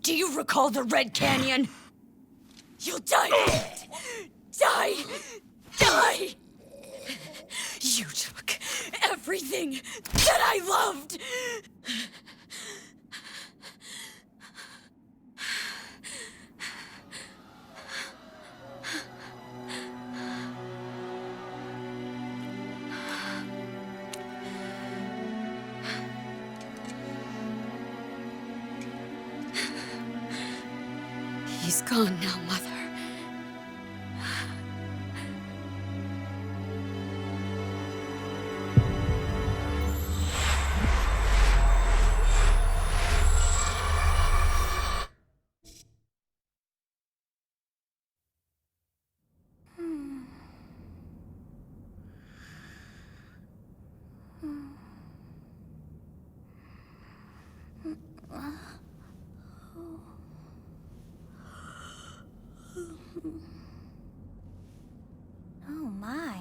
Do you recall the Red Canyon? You'll die in it! Die! Die! You took everything that I loved! He's gone now, Mother. Oh my.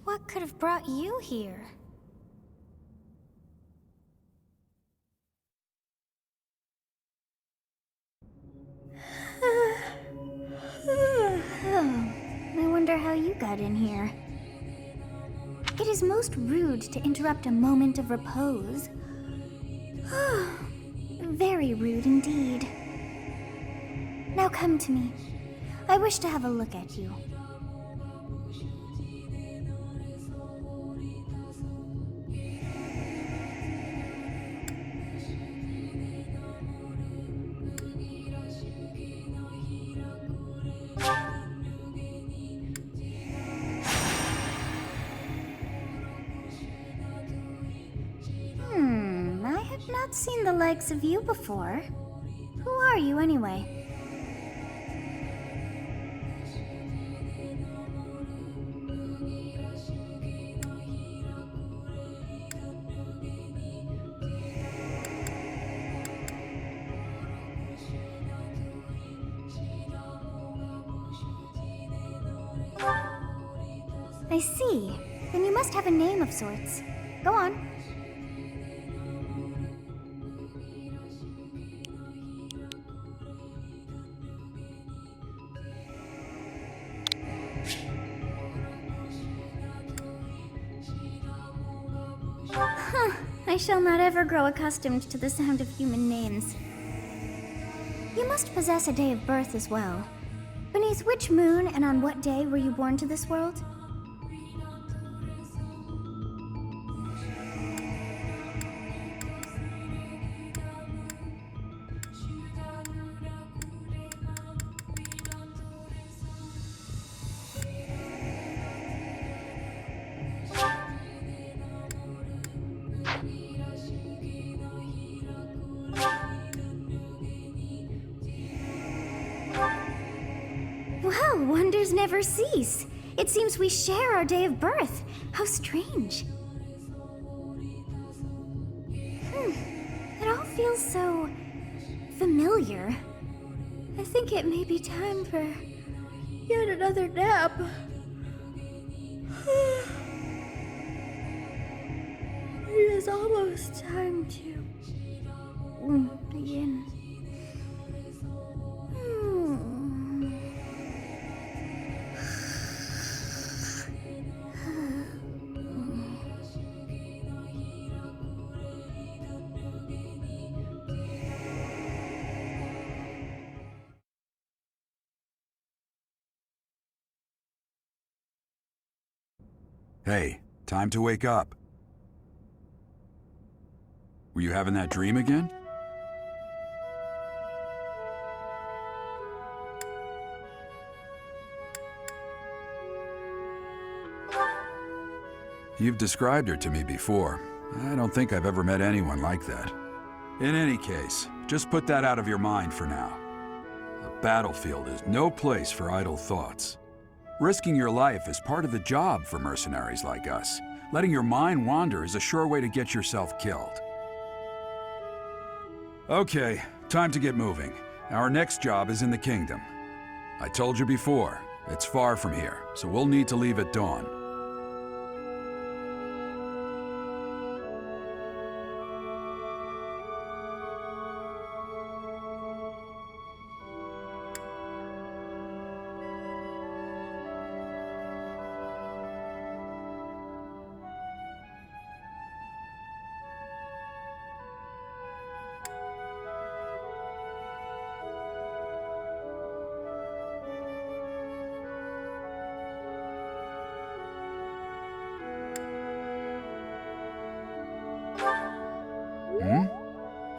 What could have brought you here? I wonder how you got in here. It is most rude to interrupt a moment of repose. Very rude indeed. Now come to me. I wish to have a look at you. I have not seen the likes of you before. Who are you anyway? I see. Then you must have a name of sorts. Go on. Huh. I shall not ever grow accustomed to the sound of human names. You must possess a day of birth as well. Beneath which moon and on what day were you born to this world? Well, wonders never cease. It seems we share our day of birth. How strange. It all feels so familiar. I think it may be time for yet another nap. It is almost time to begin. Hey, time to wake up. Were you having that dream again? You've described her to me before. I don't think I've ever met anyone like that. In any case, just put that out of your mind for now. The battlefield is no place for idle thoughts. Risking your life is part of the job for mercenaries like us. Letting your mind wander is a sure way to get yourself killed. Okay, time to get moving. Our next job is in the kingdom. I told you before, it's far from here, so we'll need to leave at dawn.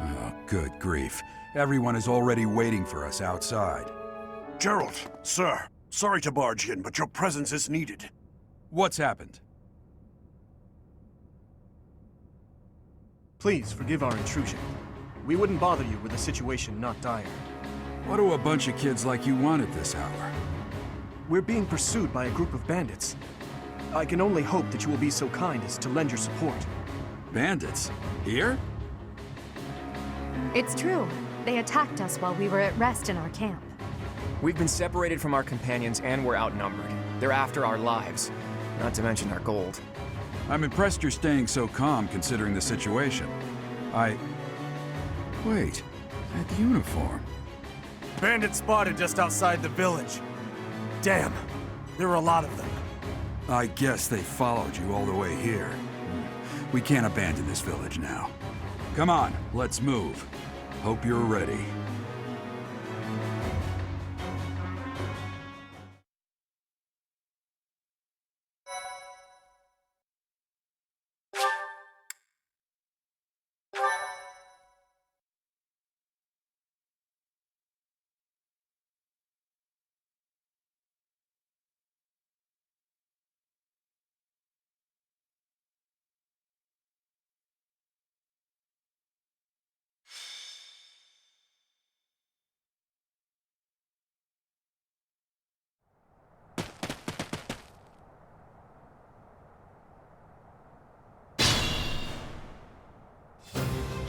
Oh, good grief. Everyone is already waiting for us outside. Gerald, sir, sorry to barge in, but your presence is needed. What's happened? Please forgive our intrusion. We wouldn't bother you with a situation not dire. What do a bunch of kids like you want at this hour? We're being pursued by a group of bandits. I can only hope that you will be so kind as to lend your support. Bandits? Here? It's true. They attacked us while we were at rest in our camp. We've been separated from our companions and we're outnumbered. They're after our lives, not to mention our gold. I'm impressed you're staying so calm considering the situation. Wait, that uniform. Bandits spotted just outside the village. Damn, there were a lot of them. I guess they followed you all the way here. We can't abandon this village now. Come on, let's move. Hope you're ready.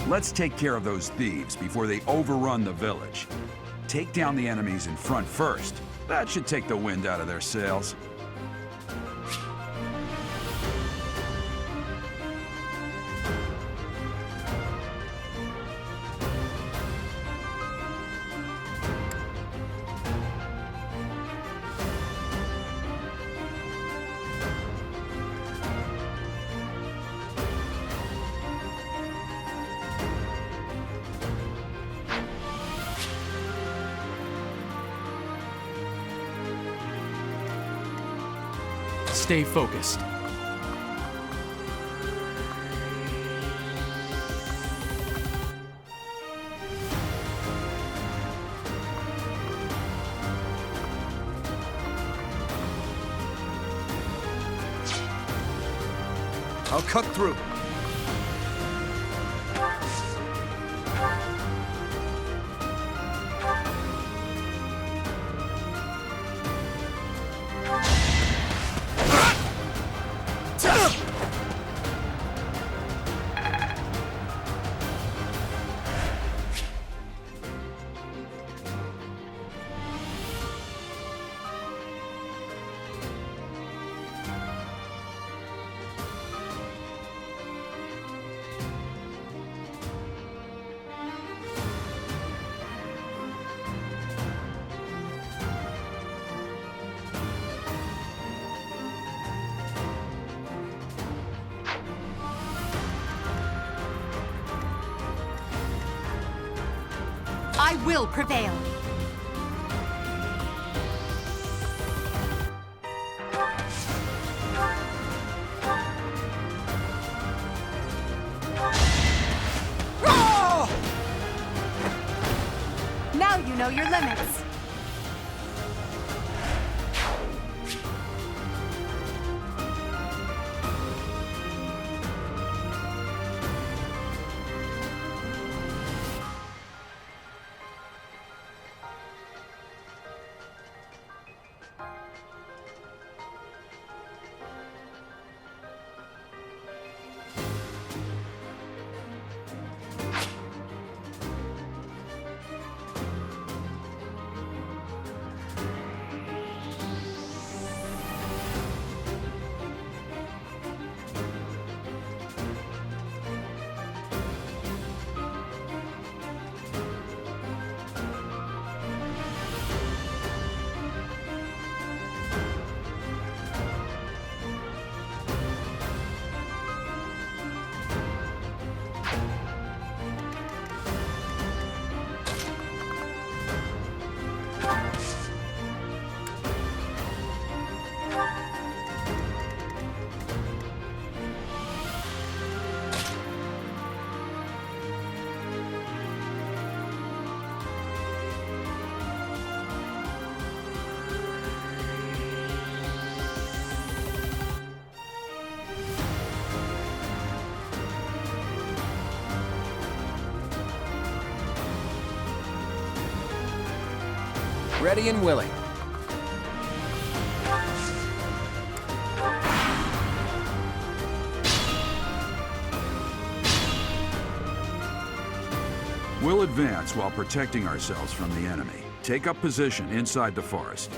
Let's take care of those thieves before they overrun the village. Take down the enemies in front first. That should take the wind out of their sails. stay focused. I'll cut through. I will prevail. Now you know your limits. Ready and willing. We'll advance while protecting ourselves from the enemy. Take up position inside the forest.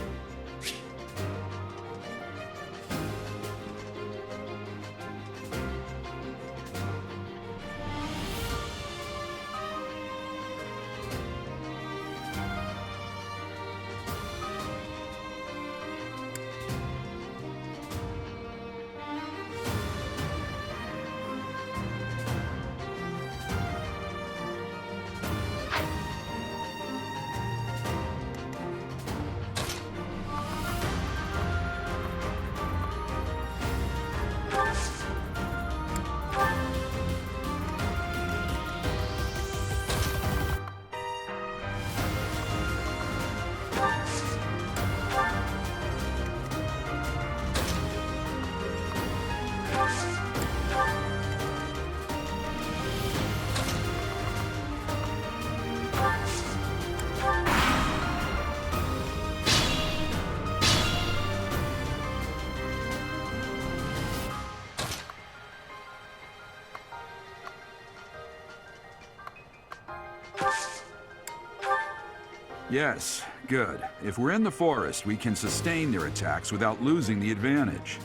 Yes, good. If we're in the forest, we can sustain their attacks without losing the advantage.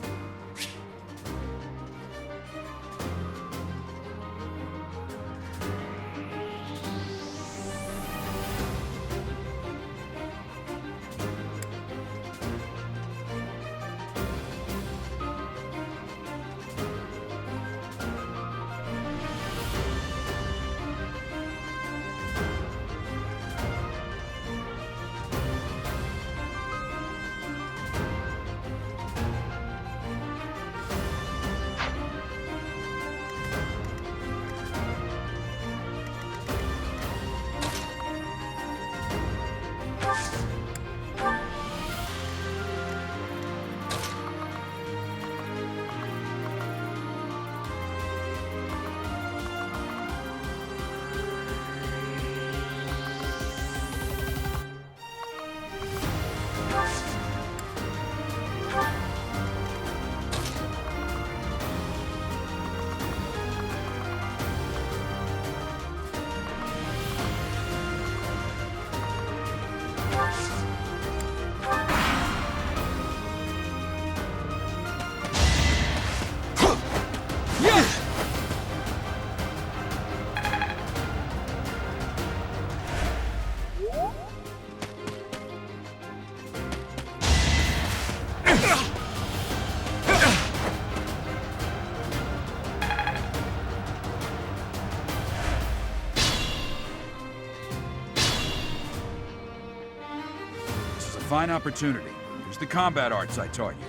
This is a fine opportunity. Use the combat arts I taught you.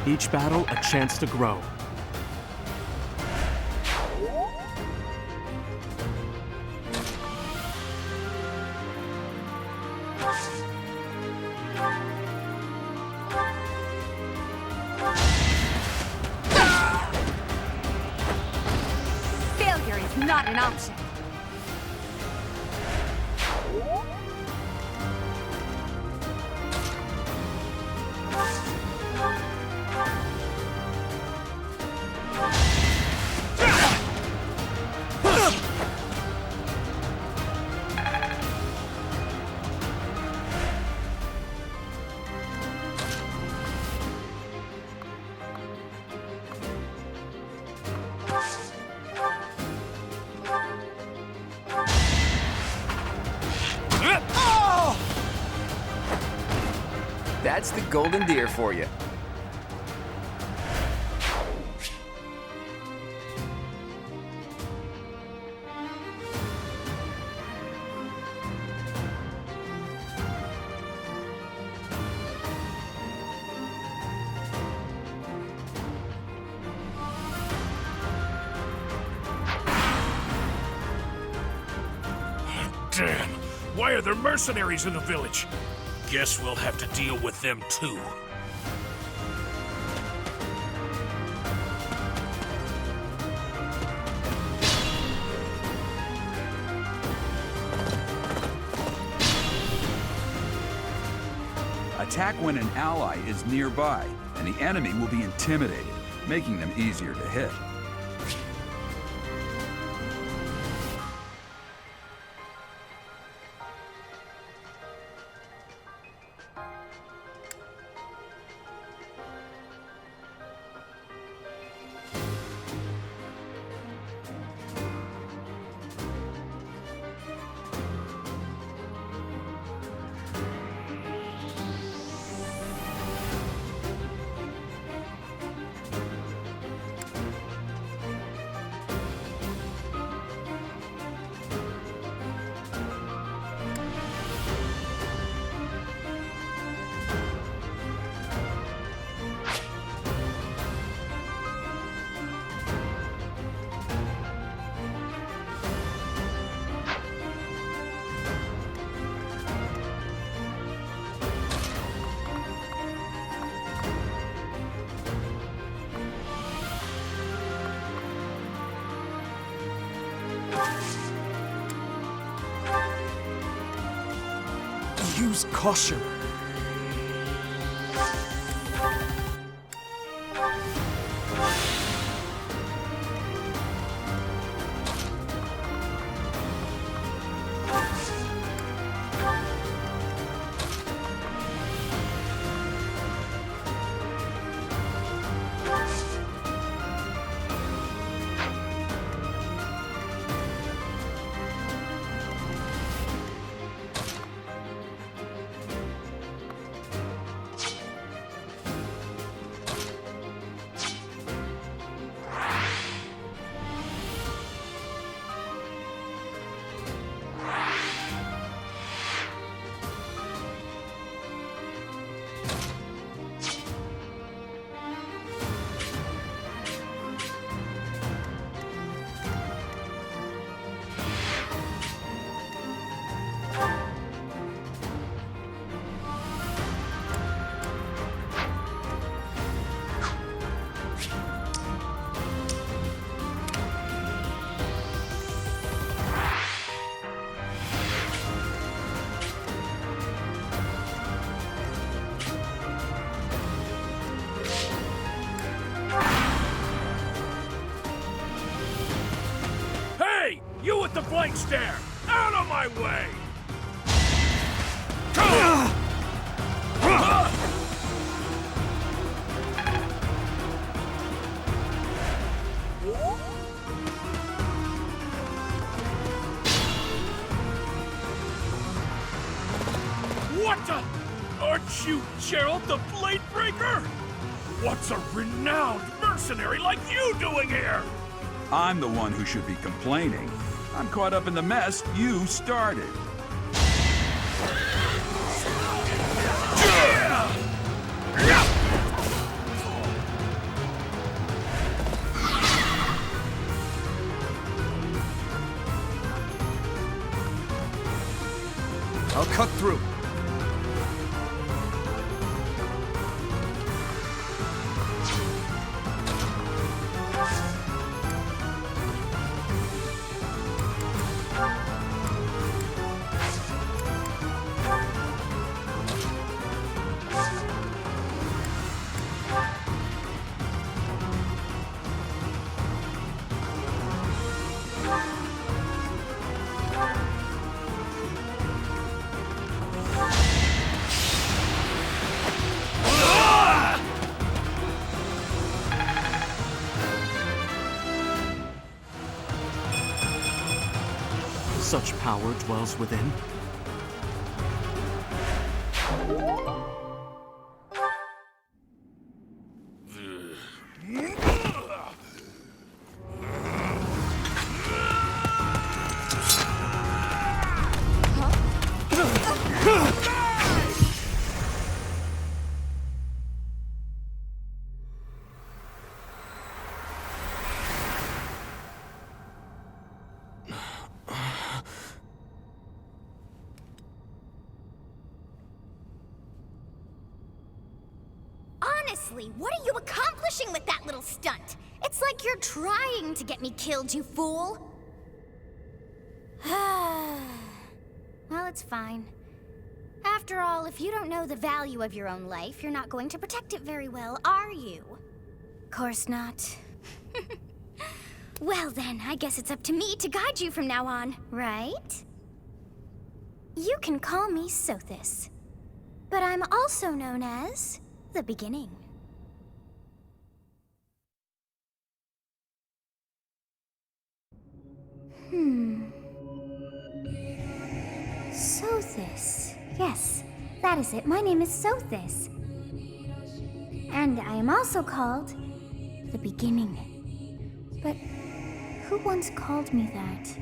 Each battle, a chance to grow. Failure is not an option. That's the golden deer for you. Damn! Why are there mercenaries in the village? Guess we'll have to deal with them too. Attack when an ally is nearby, and the enemy will be intimidated, making them easier to hit. Use caution. the flank stare! Out of my way! What the? Aren't you Gerald the Blade Breaker? What's a renowned mercenary like you doing here? I'm the one who should be complaining. I'm caught up in the mess you started. I'll cut through. Such power dwells within. Honestly, what are you accomplishing with that little stunt? It's like you're trying to get me killed, you fool. Well, it's fine. After all, if you don't know the value of your own life, you're not going to protect it very well, are you? Course not. Well then, I guess it's up to me to guide you from now on, right? You can call me Sothis, but I'm also known as the Beginning. Sothis. Yes, that is it. My name is Sothis. And I am also called the Beginning. But who once called me that?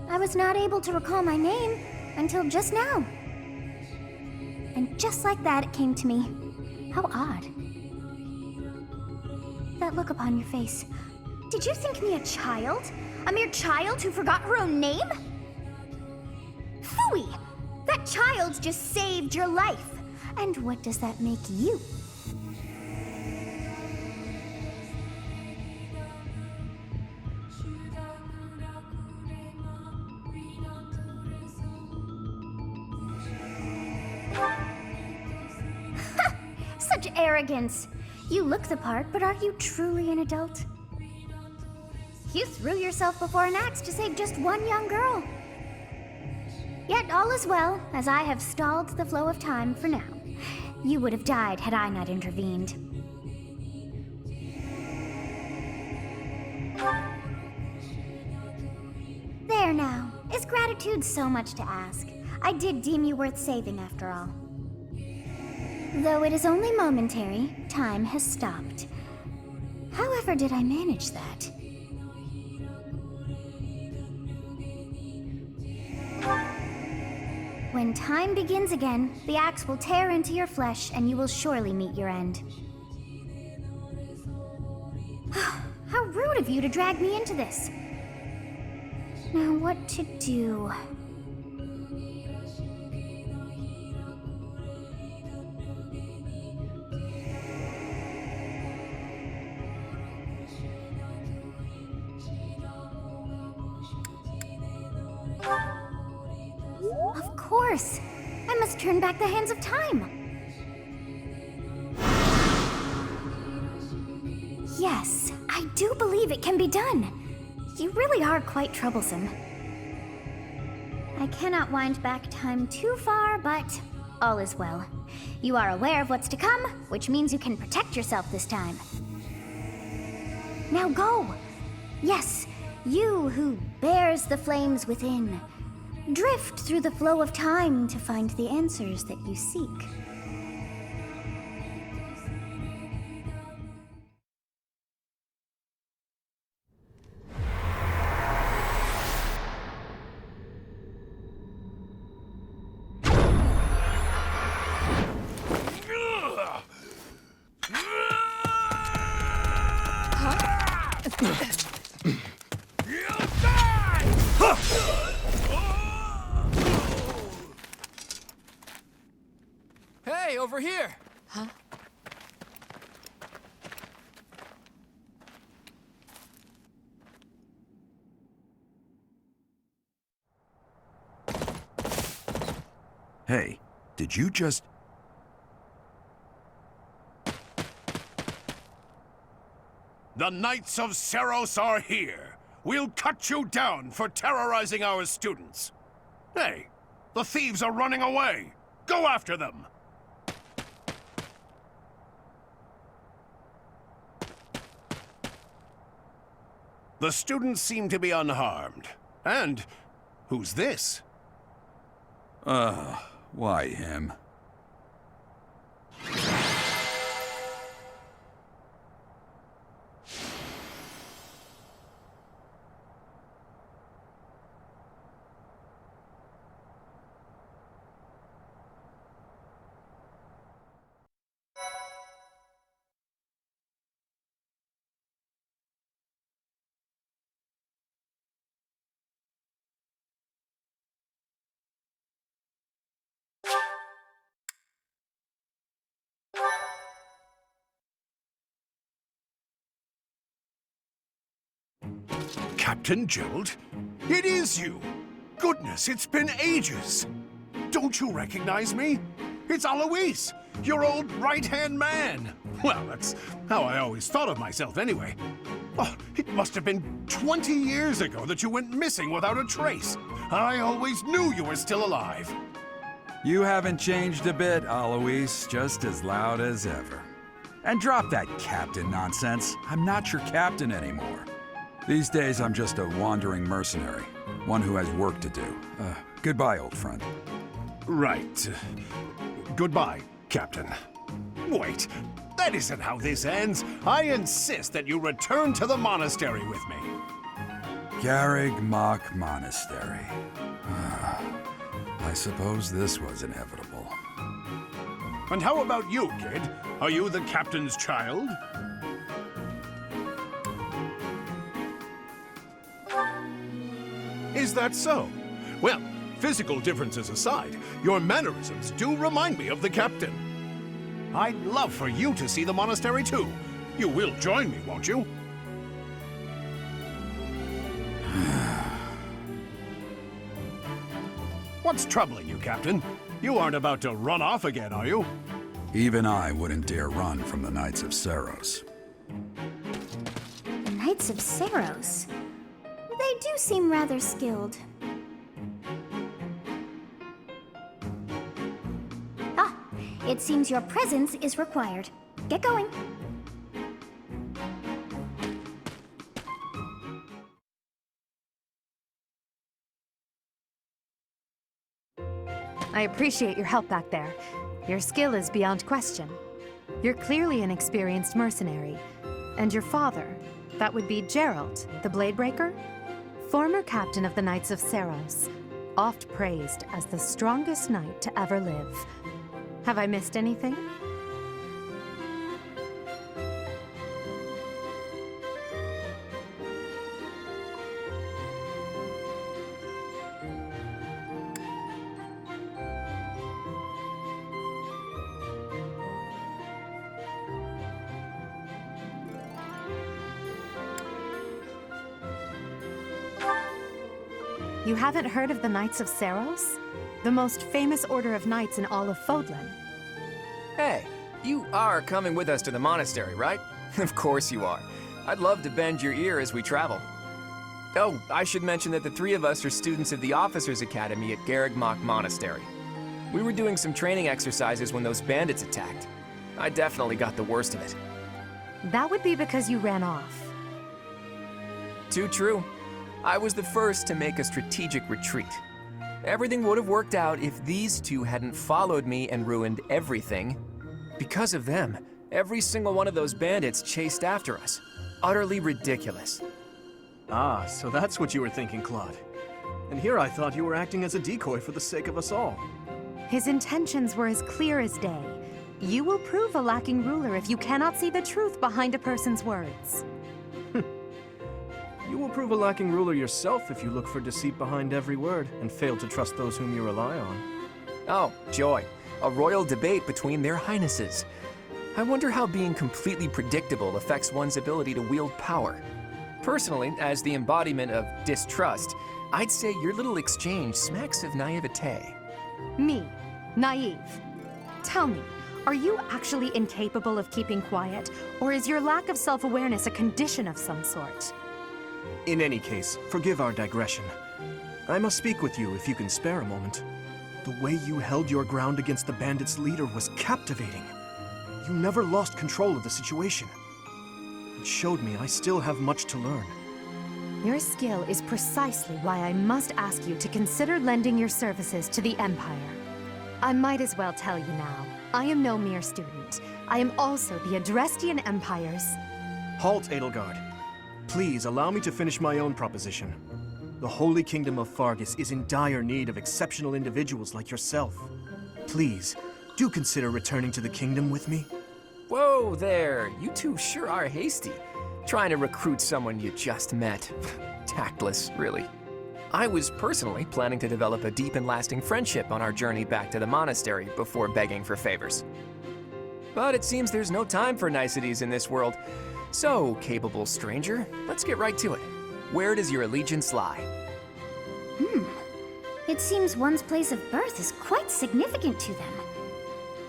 I was not able to recall my name until just now. And just like that, it came to me. How odd. That look upon your face. Did you think me a child? A mere child who forgot her own name? Phooey! That child just saved your life. And what does that make you? Such arrogance! You look the part, but are you truly an adult? You threw yourself before an axe to save just one young girl. Yet all is well, as I have stalled the flow of time for now. You would have died had I not intervened. There now. Is gratitude so much to ask? I did deem you worth saving after all. Though it is only momentary, time has stopped. However did I manage that? When time begins again, the axe will tear into your flesh and you will surely meet your end. How rude of you to drag me into this. Now what to do? Of course! I must turn back the hands of time! Yes, I do believe it can be done. You really are quite troublesome. I cannot wind back time too far, but all is well. You are aware of what's to come, which means you can protect yourself this time. Now go! Yes, you who bears the flames within. Drift through the flow of time to find the answers that you seek. Hey, over here! Huh? Hey, did you just... The Knights of Seros are here. We'll cut you down for terrorizing our students. Hey, the thieves are running away. Go after them. The students seem to be unharmed. And who's this? Why him? Captain Gerald? It is you! Goodness, it's been ages! Don't you recognize me? It's Alois, your old right-hand man! Well, that's how I always thought of myself anyway. Oh, it must have been 20 years ago that you went missing without a trace. I always knew you were still alive. You haven't changed a bit, Alois, just as loud as ever. And drop that captain nonsense. I'm not your captain anymore. These days, I'm just a wandering mercenary. One who has work to do. Goodbye, old friend. Right. Goodbye, Captain. Wait, that isn't how this ends. I insist that you return to the monastery with me. Garrig Mach Monastery. I suppose this was inevitable. And how about you, kid? Are you the captain's child? Is that so? Well, physical differences aside, your mannerisms do remind me of the captain. I'd love for you to see the monastery too. You will join me, won't you? What's troubling you, Captain? You aren't about to run off again, are you? Even I wouldn't dare run from the Knights of Seros. The Knights of Seros? They do seem rather skilled. Ah, it seems your presence is required. Get going. I appreciate your help back there. Your skill is beyond question. You're clearly an experienced mercenary. And your father, that would be Gerald, the Bladebreaker? Former captain of the Knights of Seros, oft praised as the strongest knight to ever live. Have I missed anything? You haven't heard of the Knights of Seros? The most famous order of knights in all of Fodlan. Hey, you are coming with us to the monastery, right? Of course you are. I'd love to bend your ear as we travel. Oh, I should mention that the three of us are students of the Officers' Academy at Garrigmach Monastery. We were doing some training exercises when those bandits attacked. I definitely got the worst of it. That would be because you ran off. Too true. I was the first to make a strategic retreat. Everything would have worked out if these two hadn't followed me and ruined everything. Because of them, every single one of those bandits chased after us. Utterly ridiculous. Ah, so that's what you were thinking, Claude. And here I thought you were acting as a decoy for the sake of us all. His intentions were as clear as day. You will prove a lacking ruler if you cannot see the truth behind a person's words. You will prove a lacking ruler yourself if you look for deceit behind every word and fail to trust those whom you rely on. Oh, joy. A royal debate between their highnesses. I wonder how being completely predictable affects one's ability to wield power. Personally, as the embodiment of distrust, I'd say your little exchange smacks of naivete. Me, naive. Tell me, are you actually incapable of keeping quiet, or is your lack of self-awareness a condition of some sort? In any case, forgive our digression. I must speak with you if you can spare a moment. The way you held your ground against the bandits' leader was captivating. You never lost control of the situation. It showed me I still have much to learn. Your skill is precisely why I must ask you to consider lending your services to the Empire. I might as well tell you now, I am no mere student. I am also the Adrestian Empire's... Halt, Edelgard. Please allow me to finish my own proposition. The Holy Kingdom of Fargus is in dire need of exceptional individuals like yourself. Please, do consider returning to the kingdom with me. Whoa there, you two sure are hasty. Trying to recruit someone you just met. Tactless, really. I was personally planning to develop a deep and lasting friendship on our journey back to the monastery before begging for favors. But it seems there's no time for niceties in this world. So, capable stranger, let's get right to it. Where does your allegiance lie? It seems one's place of birth is quite significant to them.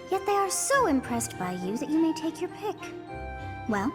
Yet they are so impressed by you that you may take your pick. Well,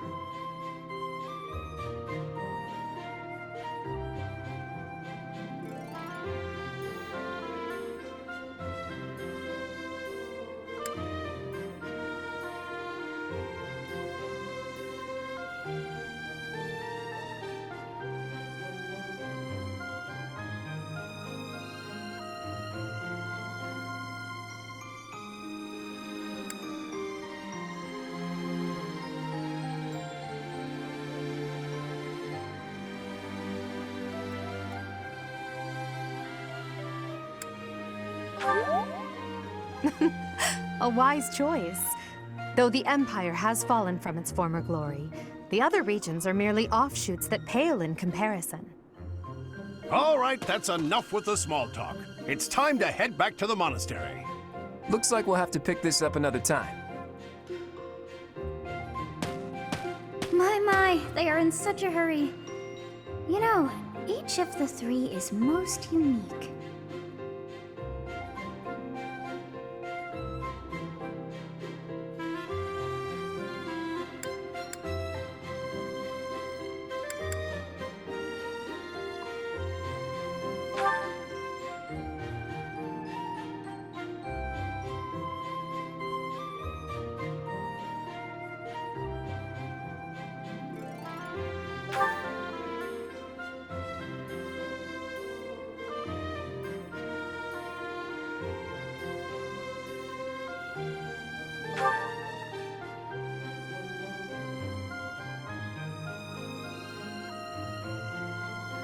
A wise choice. Though the Empire has fallen from its former glory, the other regions are merely offshoots that pale in comparison. All right, that's enough with the small talk. It's time to head back to the monastery. Looks like we'll have to pick this up another time. my, they are in such a hurry. You know, each of the three is most unique.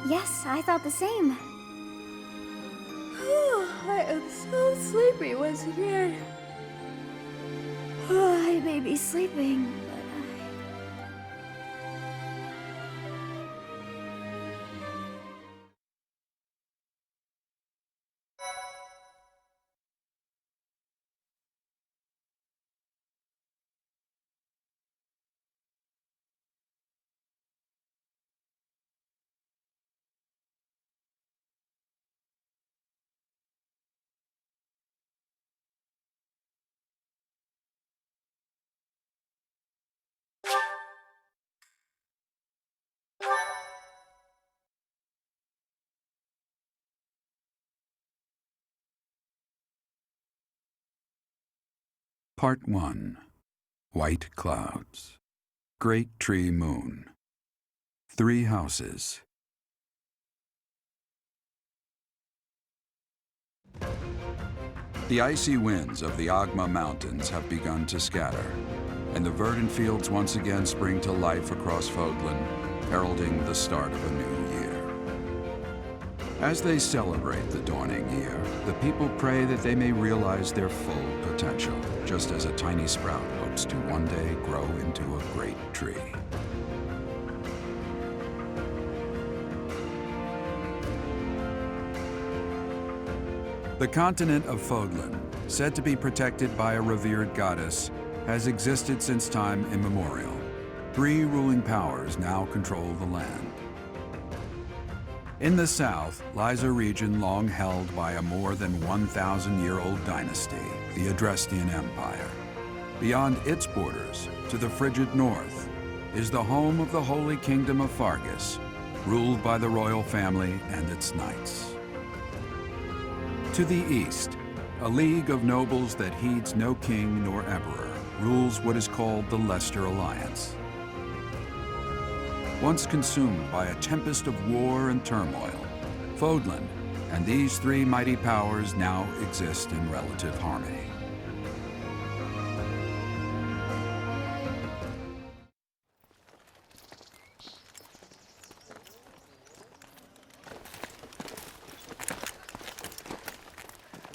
Yes, I thought the same. I am so sleepy once again. I may be sleeping, but Part 1. White Clouds. Great Tree Moon. 3 houses. The icy winds of the Agma Mountains have begun to scatter, and the verdant fields once again spring to life across Fodlan, heralding the start of a new year. As they celebrate the dawning year, the people pray that they may realize their full potential, just as a tiny sprout hopes to one day grow into a great tree. The continent of Fodlan, said to be protected by a revered goddess, has existed since time immemorial. 3 ruling powers now control the land. In the south lies a region long held by a more than 1,000-year-old dynasty, the Adrestian Empire. Beyond its borders, to the frigid north, is the home of the Holy Kingdom of Fargus, ruled by the royal family and its knights. To the east, a league of nobles that heeds no king nor emperor rules what is called the Leicester Alliance. Once consumed by a tempest of war and turmoil, Fodlan and these 3 mighty powers now exist in relative harmony.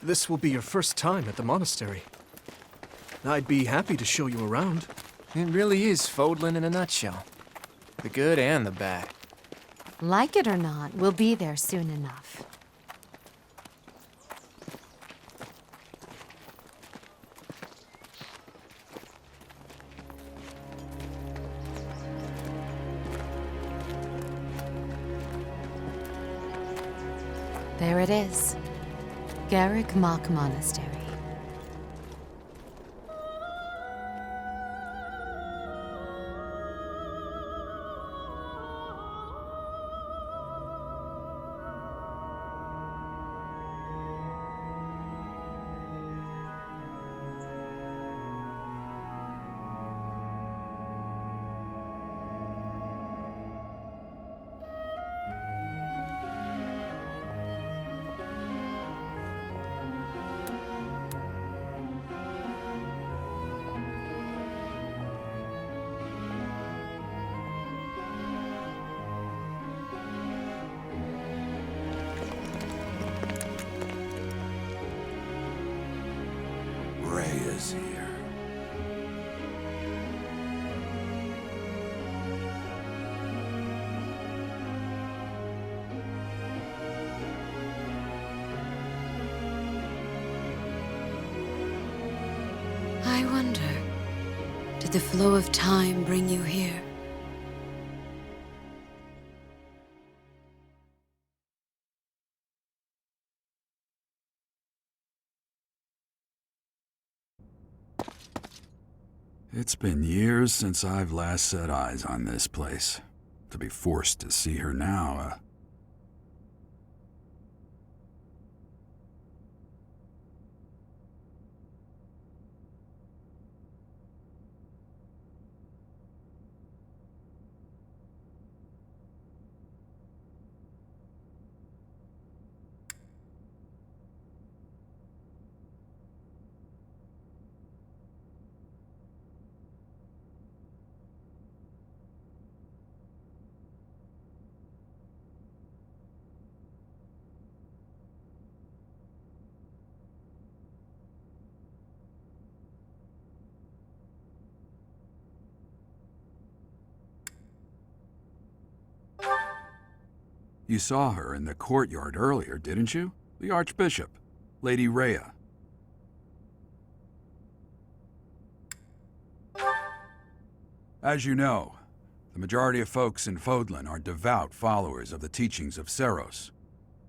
This will be your first time at the monastery. I'd be happy to show you around. It really is Fodlan in a nutshell. The good and the bad. Like it or not, we'll be there soon enough. There it is. Garrick Mach Monastery. Ray is here. I wonder, did the flow of time bring you here? It's been years since I've last set eyes on this place. To be forced to see her now, You saw her in the courtyard earlier, didn't you? The Archbishop, Lady Rhea. As you know, the majority of folks in Fodlan are devout followers of the teachings of Seros.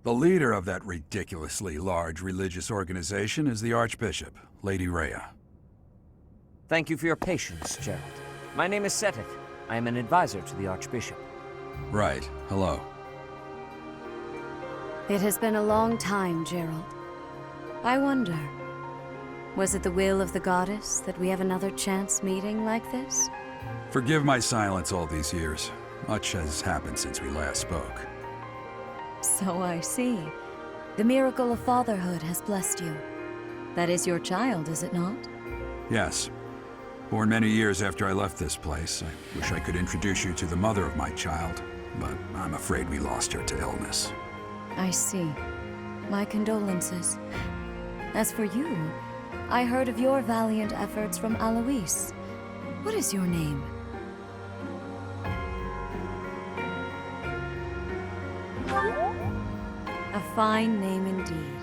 The leader of that ridiculously large religious organization is the Archbishop, Lady Rhea. Thank you for your patience, Gerald. My name is Seteth. I am an advisor to the Archbishop. Right. Hello. It has been a long time, Gerald. I wonder, was it the will of the goddess that we have another chance meeting like this? Forgive my silence all these years. Much has happened since we last spoke. So I see. The miracle of fatherhood has blessed you. That is your child, is it not? Yes. Born many years after I left this place. I wish I could introduce you to the mother of my child, but I'm afraid we lost her to illness. I see. My condolences. As for you, I heard of your valiant efforts from Alois. What is your name? A fine name indeed.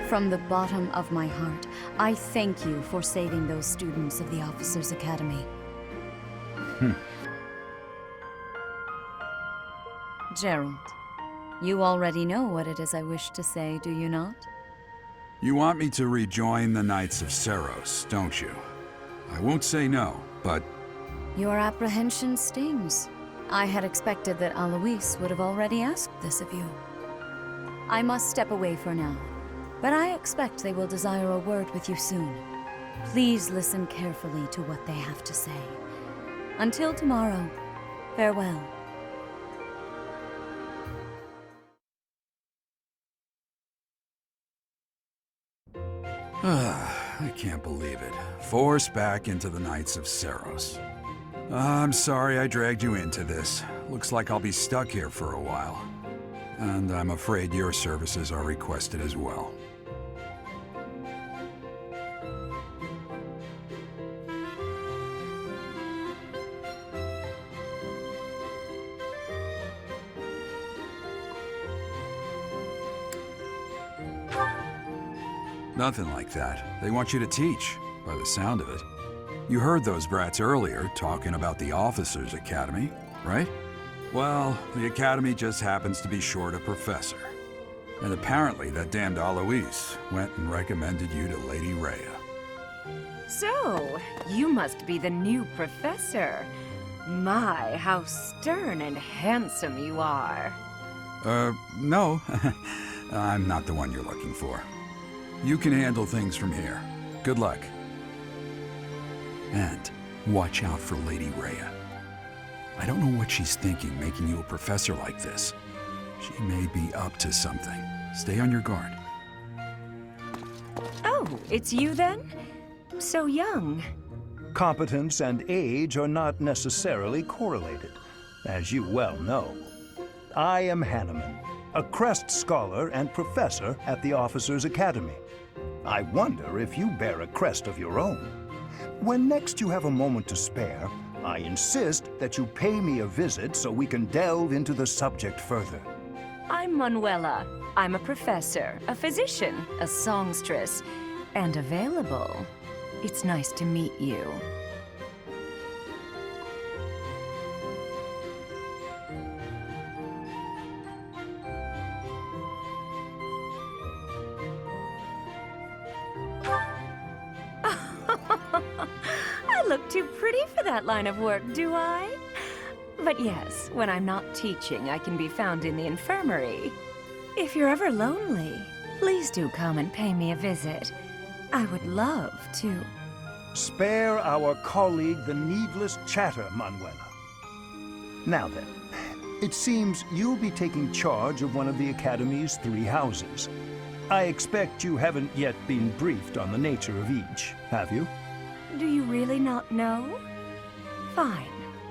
From the bottom of my heart, I thank you for saving those students of the Officers' Academy. Gerald, you already know what it is I wish to say, do you not? You want me to rejoin the Knights of Seros, don't you? I won't say no, but... Your apprehension stings. I had expected that Alois would have already asked this of you. I must step away for now, but I expect they will desire a word with you soon. Please listen carefully to what they have to say. Until tomorrow, farewell. I can't believe it. Forced back into the Knights of Seros. I'm sorry I dragged you into this. Looks like I'll be stuck here for a while. And I'm afraid your services are requested as well. Nothing like that. They want you to teach, by the sound of it. You heard those brats earlier talking about the Officers' Academy, right? Well, the Academy just happens to be short a professor. And apparently that damned Alois went and recommended you to Lady Rhea. So, you must be the new professor. My, how stern and handsome you are. No. I'm not the one you're looking for. You can handle things from here. Good luck. And watch out for Lady Rhea. I don't know what she's thinking making you a professor like this. She may be up to something. Stay on your guard. Oh, it's you then? So young. Competence and age are not necessarily correlated, as you well know. I am Hanneman, a Crest Scholar and Professor at the Officers' Academy. I wonder if you bear a crest of your own. When next you have a moment to spare, I insist that you pay me a visit so we can delve into the subject further. I'm Manuela. I'm a professor, a physician, a songstress, and available. It's nice to meet you. I look too pretty for that line of work, do I? But yes, when I'm not teaching, I can be found in the infirmary. If you're ever lonely, please do come and pay me a visit. I would love to. Spare our colleague the needless chatter, Manuela. Now then, it seems you'll be taking charge of one of the Academy's 3 houses. I expect you haven't yet been briefed on the nature of each, have you? Do you really not know? Fine.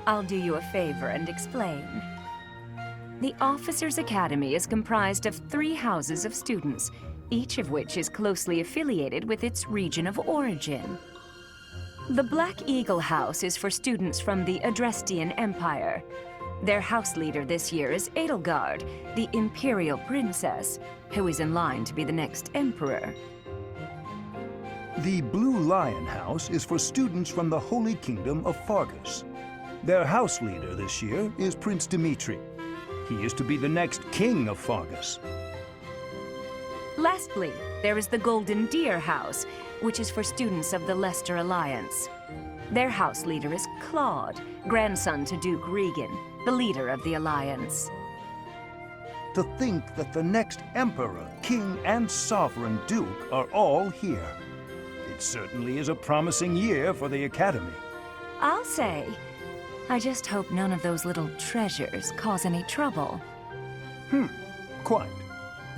I'll do you a favor and explain. The Officers' Academy is comprised of 3 houses of students, each of which is closely affiliated with its region of origin. The Black Eagle House is for students from the Adrestian Empire. Their house leader this year is Edelgard, the Imperial Princess, who is in line to be the next Emperor. The Blue Lion House is for students from the Holy Kingdom of Fargus. Their house leader this year is Prince Dimitri. He is to be the next king of Fargus. Lastly, there is the Golden Deer House, which is for students of the Leicester Alliance. Their house leader is Claude, grandson to Duke Regan, the leader of the Alliance. To think that the next emperor, king, and sovereign duke are all here. It certainly is a promising year for the Academy. I'll say. I just hope none of those little treasures cause any trouble. Quite.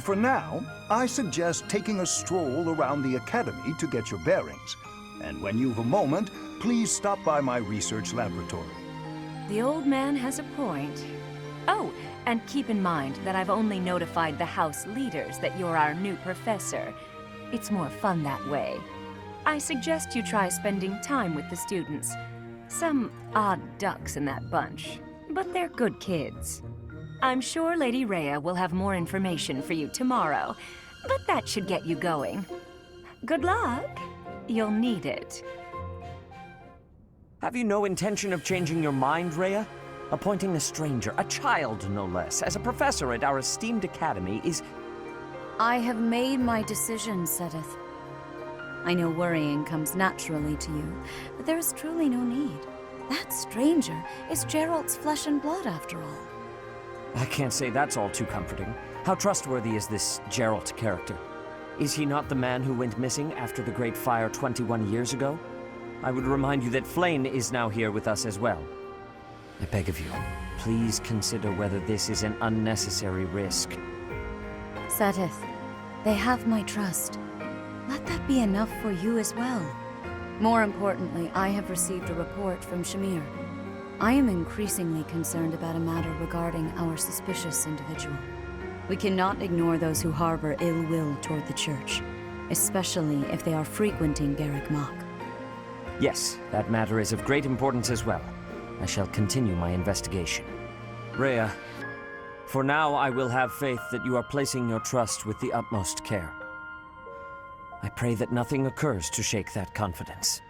For now, I suggest taking a stroll around the Academy to get your bearings. And when you've a moment, please stop by my research laboratory. The old man has a point. Oh, and keep in mind that I've only notified the house leaders that you're our new professor. It's more fun that way. I suggest you try spending time with the students. Some odd ducks in that bunch, but they're good kids. I'm sure Lady Rhea will have more information for you tomorrow, but that should get you going. Good luck. You'll need it. Have you no intention of changing your mind, Rhea? Appointing a stranger, a child no less, as a professor at our esteemed academy is... I have made my decision, Sedith. I know worrying comes naturally to you, but there is truly no need. That stranger is Geralt's flesh and blood, after all. I can't say that's all too comforting. How trustworthy is this Geralt character? Is he not the man who went missing after the Great Fire 21 years ago? I would remind you that Flayn is now here with us as well. I beg of you, please consider whether this is an unnecessary risk. Sedith, they have my trust. Let that be enough for you as well. More importantly, I have received a report from Shamir. I am increasingly concerned about a matter regarding our suspicious individual. We cannot ignore those who harbor ill will toward the Church, especially if they are frequenting Garrick Mach. Yes, that matter is of great importance as well. I shall continue my investigation. Rhea, for now I will have faith that you are placing your trust with the utmost care. I pray that nothing occurs to shake that confidence.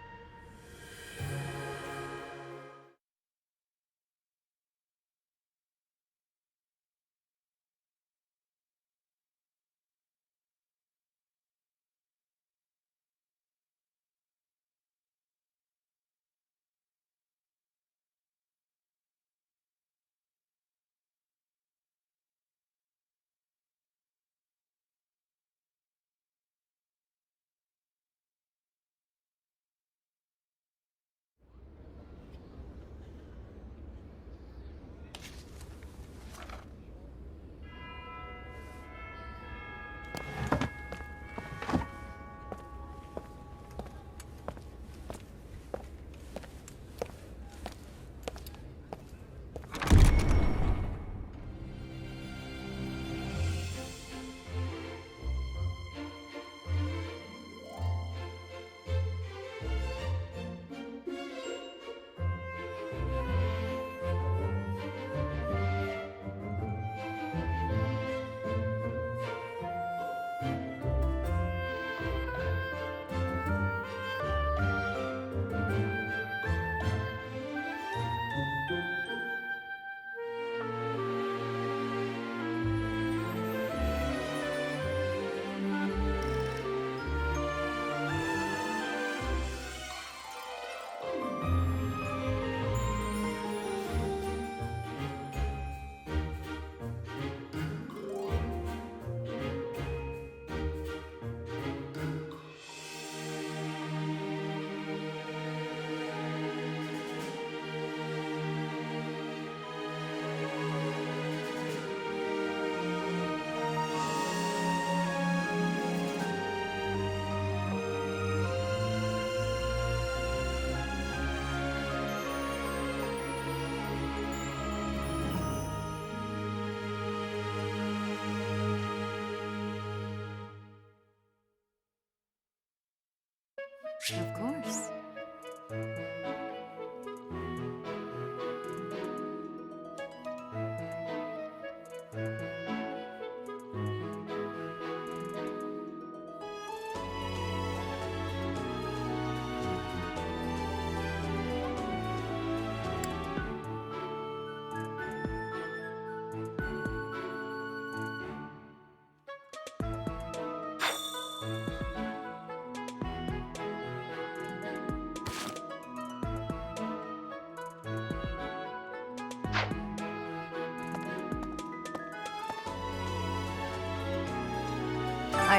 Of course.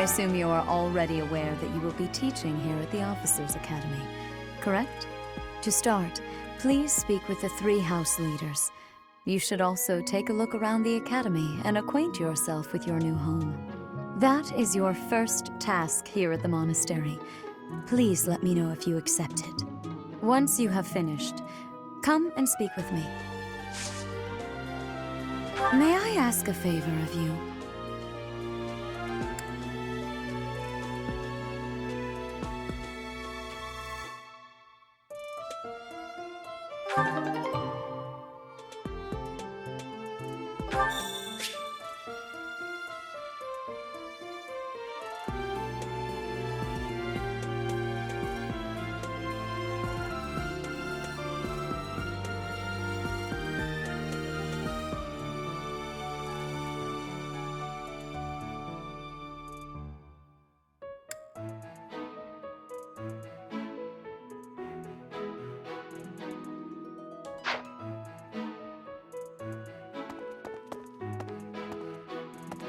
I assume you are already aware that you will be teaching here at the Officers' Academy, correct? To start, please speak with the 3 house leaders. You should also take a look around the academy and acquaint yourself with your new home. That is your first task here at the monastery. Please let me know if you accept it. Once you have finished, come and speak with me. May I ask a favor of you?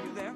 You there?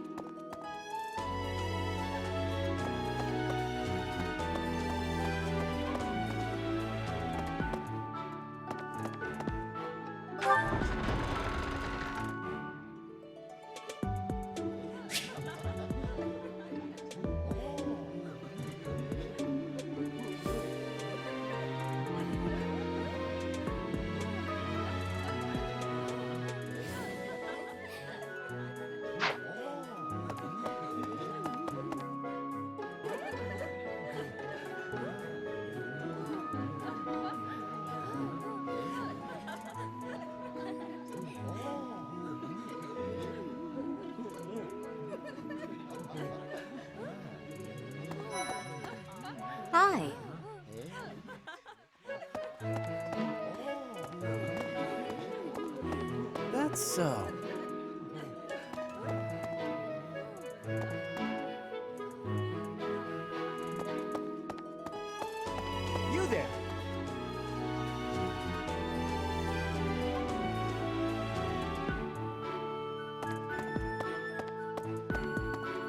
Hi. That's so. You there?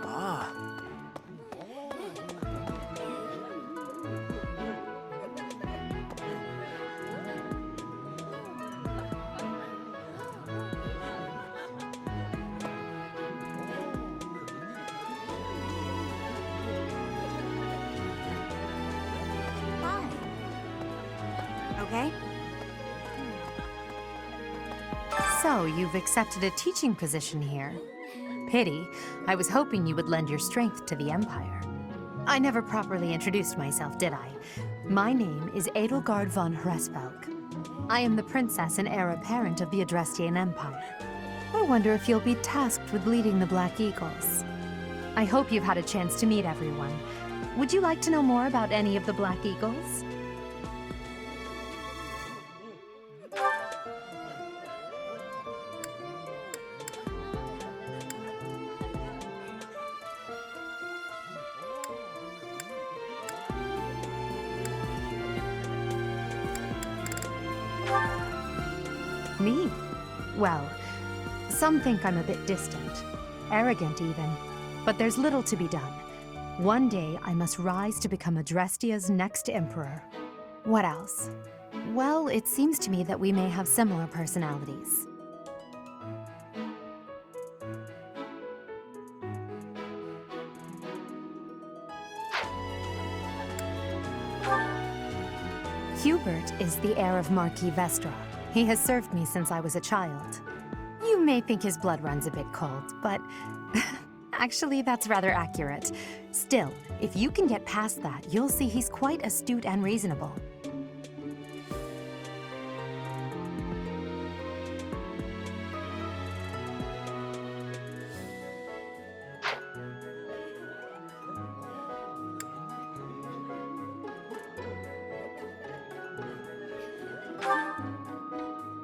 Ah. Hi. Okay? So, you've accepted a teaching position here. Pity. I was hoping you would lend your strength to the Empire. I never properly introduced myself, did I? My name is Edelgard von Hresvelg. I am the princess and heir apparent of the Adrestian Empire. I wonder if you'll be tasked with leading the Black Eagles. I hope you've had a chance to meet everyone. Would you like to know more about any of the Black Eagles? Me? Well, some think I'm a bit distant, arrogant even, but there's little to be done. One day I must rise to become Adrestia's next emperor. What else? Well, it seems to me that we may have similar personalities. Hubert is the heir of Marquis Vestra. He has served me since I was a child. You may think his blood runs a bit cold, but actually that's rather accurate. Still, if you can get past that, you'll see he's quite astute and reasonable.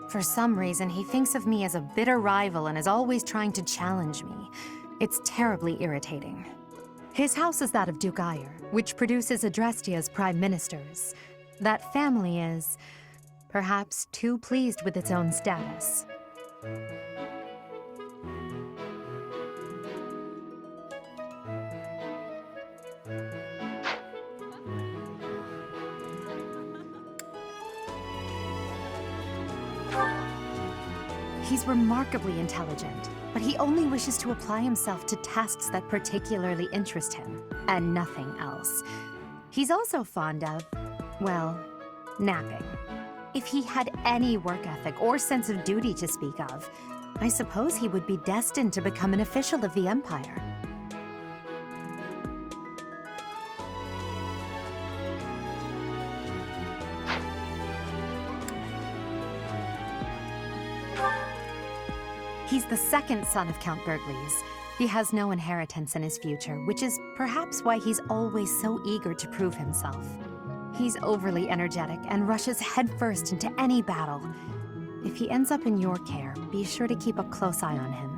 For some reason, he thinks of me as a bitter rival and is always trying to challenge me. It's terribly irritating. His house is that of Duke Ayer, which produces Adrestia's prime ministers. That family is, perhaps, too pleased with its own status. He's remarkably intelligent, but he only wishes to apply himself to tasks that particularly interest him, and nothing else. He's also fond of, well, napping. If he had any work ethic or sense of duty to speak of, I suppose he would be destined to become an official of the Empire. He's the second son of Count Burgleys. He has no inheritance in his future, which is perhaps why he's always so eager to prove himself. He's overly energetic and rushes headfirst into any battle. If he ends up in your care, be sure to keep a close eye on him.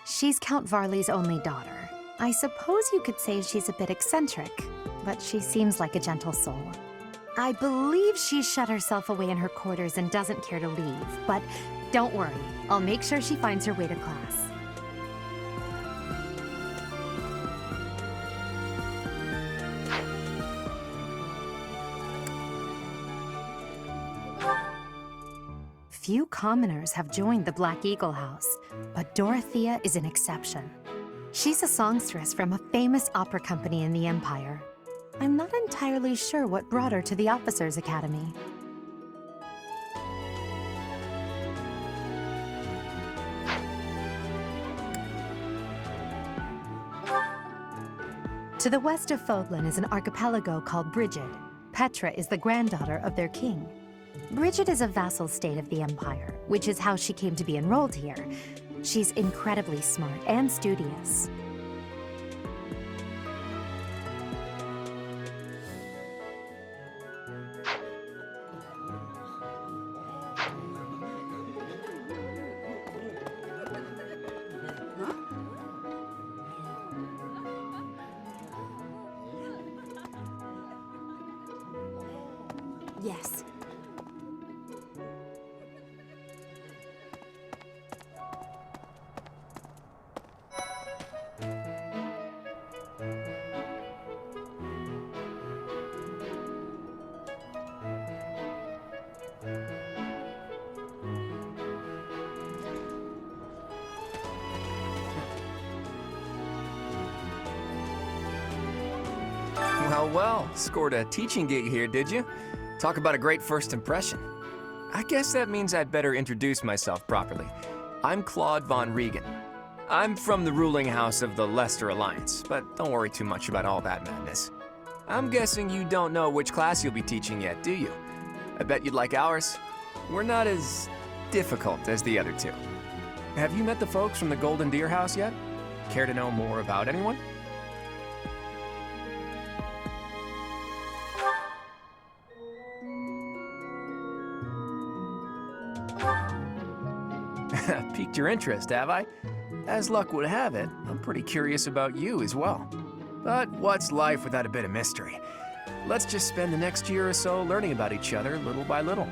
She's Count Varley's only daughter. I suppose you could say she's a bit eccentric, but she seems like a gentle soul. I believe she's shut herself away in her quarters and doesn't care to leave, but don't worry, I'll make sure she finds her way to class. Few commoners have joined the Black Eagle House, but Dorothea is an exception. She's a songstress from a famous opera company in the Empire. I'm not entirely sure what brought her to the Officers' Academy. To the west of Foglin is an archipelago called Brigid. Petra is the granddaughter of their king. Brigid is a vassal state of the Empire, which is how she came to be enrolled here. She's incredibly smart and studious. Yes. Well, scored a teaching gig here, did you? Talk about a great first impression. I guess that means I'd better introduce myself properly. I'm Claude von Regan. I'm from the ruling house of the Leicester Alliance, but don't worry too much about all that madness. I'm guessing you don't know which class you'll be teaching yet, do you? I bet you'd like ours. We're not as difficult as the other two. Have you met the folks from the Golden Deer House yet? Care to know more about anyone? Piqued your interest, have I? As luck would have it, I'm pretty curious about you as well. But what's life without a bit of mystery? Let's just spend the next year or so learning about each other little by little.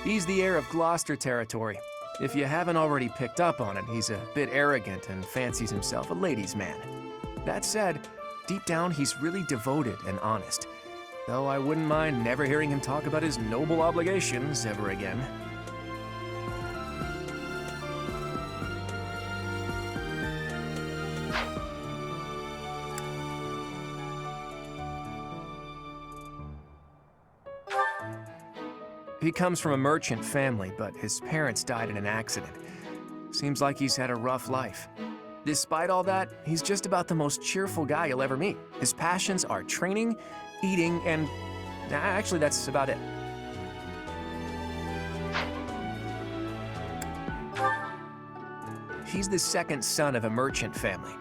He's the heir of Gloucester territory. If you haven't already picked up on it, he's a bit arrogant and fancies himself a ladies' man. That said, deep down he's really devoted and honest. Though I wouldn't mind never hearing him talk about his noble obligations ever again. He comes from a merchant family, but his parents died in an accident. Seems like he's had a rough life. Despite all that, he's just about the most cheerful guy you'll ever meet. His passions are training, eating, and actually that's about it. He's the second son of a merchant family.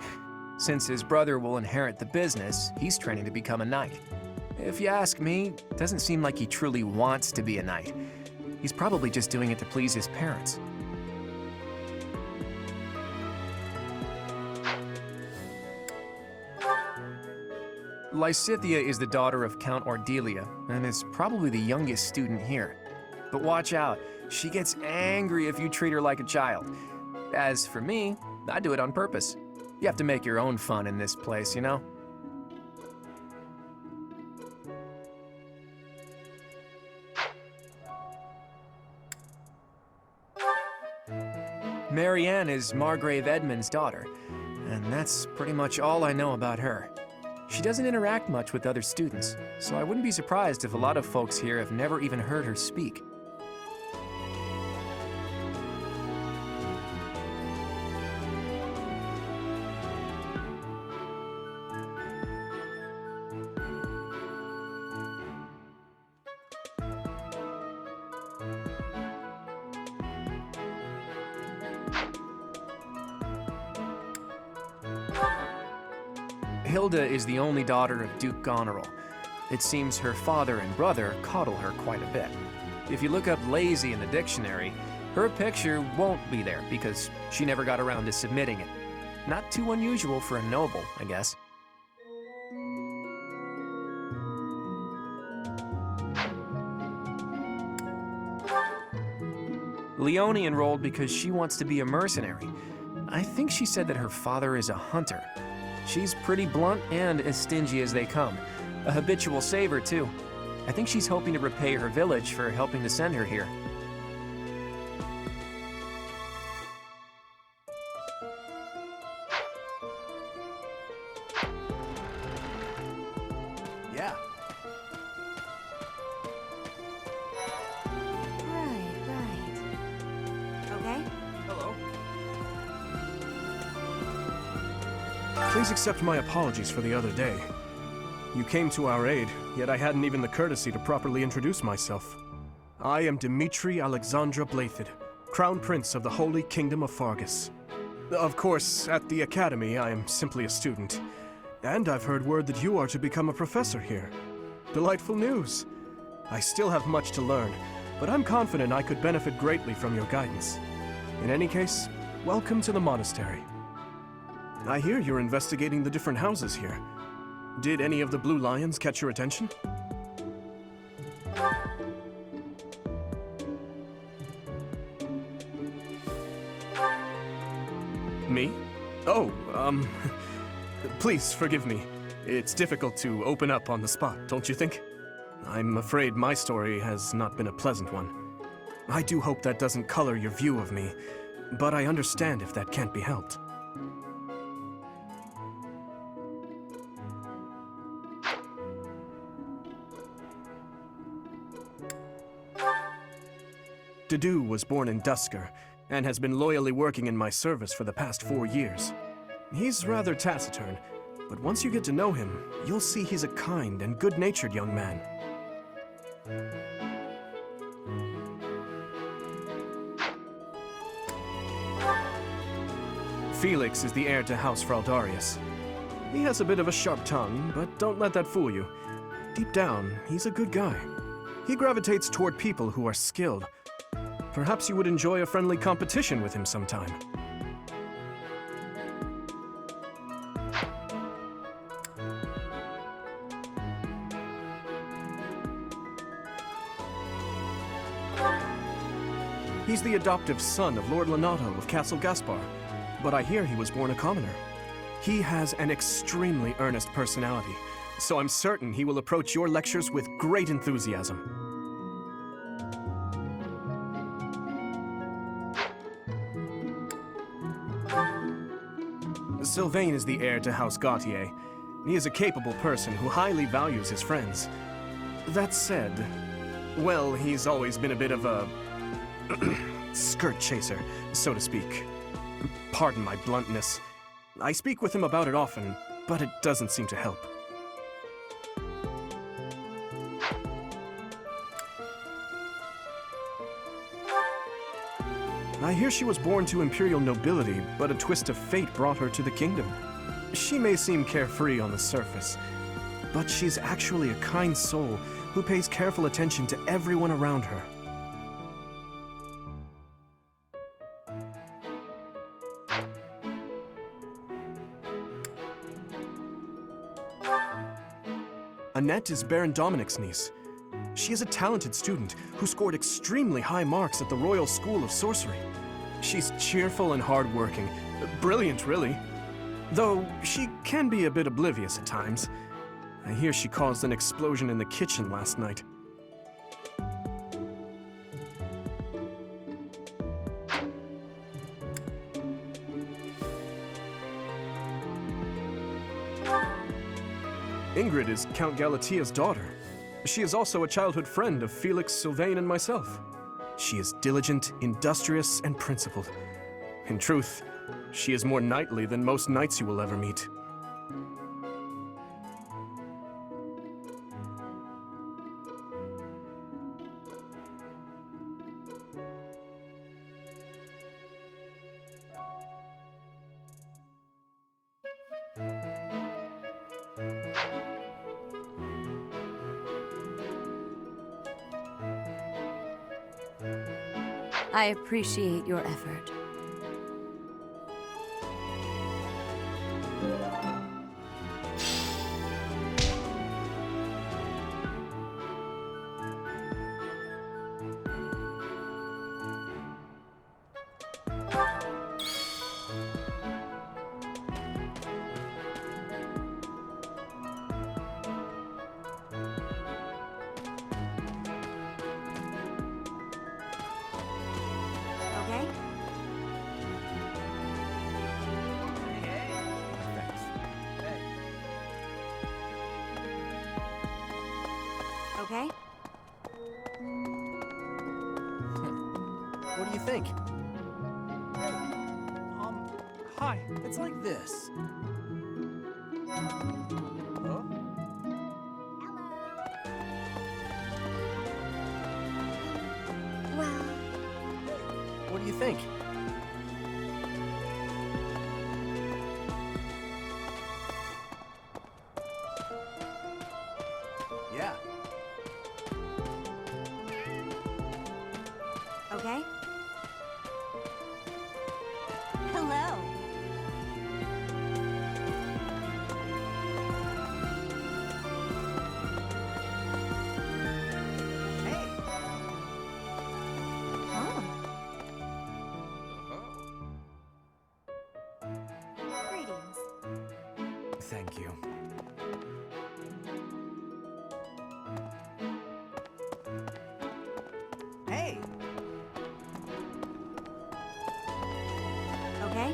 Since his brother will inherit the business, he's training to become a knight. If you ask me, it doesn't seem like he truly wants to be a knight. He's probably just doing it to please his parents. Lysithea is the daughter of Count Ordelia, and is probably the youngest student here. But watch out, she gets angry if you treat her like a child. As for me, I do it on purpose. You have to make your own fun in this place, you know? Marianne is Margrave Edmund's daughter, and that's pretty much all I know about her. She doesn't interact much with other students, so I wouldn't be surprised if a lot of folks here have never even heard her speak. Hilda is the only daughter of Duke Goneril. It seems her father and brother coddle her quite a bit. If you look up lazy in the dictionary, her picture won't be there because she never got around to submitting it. Not too unusual for a noble, I guess. Leonie enrolled because she wants to be a mercenary. I think she said that her father is a hunter. She's pretty blunt and as stingy as they come. A habitual saver, too. I think she's hoping to repay her village for helping to send her here. Yeah. Right. Okay? Hello. Please accept my apologies for the other day. You came to our aid, yet I hadn't even the courtesy to properly introduce myself. I am Dimitri Alexandra Blathid, Crown Prince of the Holy Kingdom of Fargus. Of course, at the Academy, I am simply a student. And I've heard word that you are to become a professor here. Delightful news. I still have much to learn, but I'm confident I could benefit greatly from your guidance. In any case, welcome to the monastery. I hear you're investigating the different houses here. Did any of the blue lions catch your attention? Me? Oh, please forgive me. It's difficult to open up on the spot, don't you think? I'm afraid my story has not been a pleasant one. I do hope that doesn't color your view of me, but I understand if that can't be helped. Dedu was born in Dusker, and has been loyally working in my service for the past 4 years. He's rather taciturn, but once you get to know him, you'll see he's a kind and good-natured young man. Felix is the heir to House Fraldarius. He has a bit of a sharp tongue, but don't let that fool you. Deep down, he's a good guy. He gravitates toward people who are skilled. Perhaps you would enjoy a friendly competition with him sometime. He's the adoptive son of Lord Lenato of Castle Gaspar, but I hear he was born a commoner. He has an extremely earnest personality, so I'm certain he will approach your lectures with great enthusiasm. Sylvain is the heir to House Gautier. He is a capable person who highly values his friends. That said, well, he's always been a bit of a skirt chaser, so to speak. Pardon my bluntness. I speak with him about it often, but it doesn't seem to help. I hear she was born to imperial nobility, but a twist of fate brought her to the kingdom. She may seem carefree on the surface, but she's actually a kind soul who pays careful attention to everyone around her. Annette is Baron Dominic's niece. She is a talented student who scored extremely high marks at the Royal School of Sorcery. She's cheerful and hardworking. Brilliant, really. Though she can be a bit oblivious at times. I hear she caused an explosion in the kitchen last night. Ingrid is Count Galatia's daughter. She is also a childhood friend of Felix, Sylvain, and myself. She is diligent, industrious, and principled. In truth, she is more knightly than most knights you will ever meet. I appreciate your effort. Okay? What do you think? Hi. It's like this. Huh? Well, What do you think? Yeah. okay? Hello. Hey. Oh. Greetings. Thank you. Hey. Okay?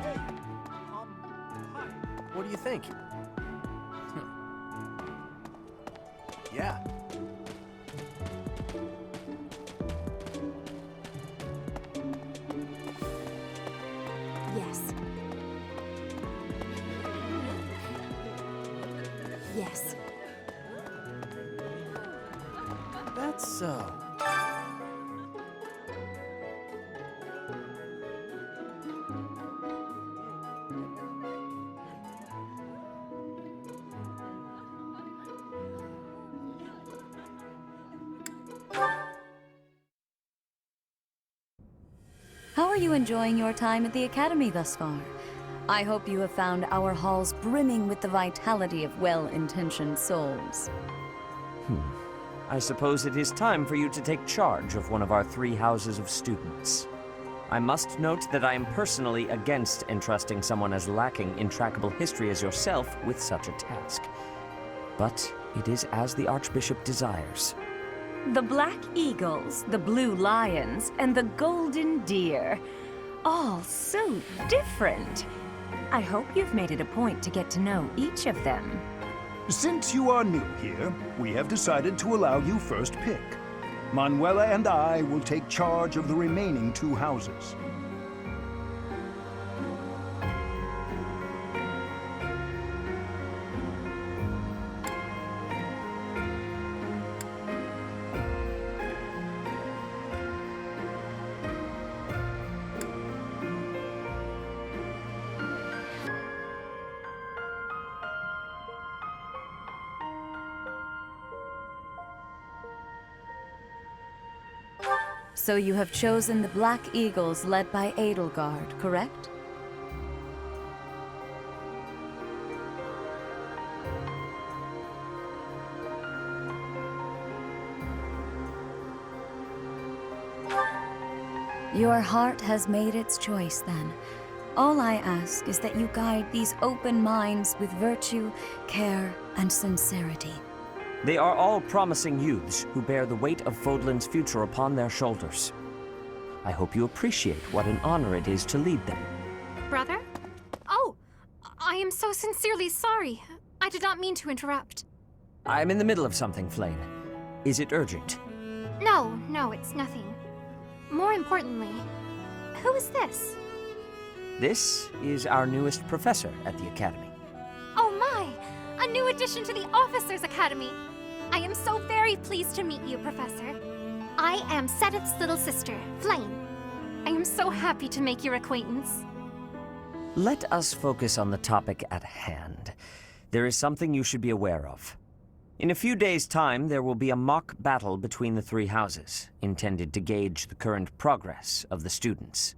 Hey. Hi. What do you think? Yeah. Yes. Yes. That's so. How are you enjoying your time at the Academy thus far? I hope you have found our halls brimming with the vitality of well-intentioned souls. I suppose it is time for you to take charge of one of our 3 houses of students. I must note that I am personally against entrusting someone as lacking in trackable history as yourself with such a task. But it is as the Archbishop desires. The Black Eagles, the Blue Lions, and the Golden Deer. All so different. I hope you've made it a point to get to know each of them. Since you are new here, we have decided to allow you first pick. Manuela and I will take charge of the remaining 2 houses. So you have chosen the Black Eagles led by Edelgard, correct? Your heart has made its choice, then. All I ask is that you guide these open minds with virtue, care, and sincerity. They are all promising youths who bear the weight of Fodlan's future upon their shoulders. I hope you appreciate what an honor it is to lead them. Brother? Oh, I am so sincerely sorry. I did not mean to interrupt. I'm in the middle of something, Flane. Is it urgent? No, it's nothing. More importantly, who is this? This is our newest professor at the Academy. Oh my! A new addition to the Officers' Academy! I am so very pleased to meet you, Professor. I am Sedith's little sister, Flame. I am so happy to make your acquaintance. Let us focus on the topic at hand. There is something you should be aware of. In a few days' time, there will be a mock battle between the three houses, intended to gauge the current progress of the students.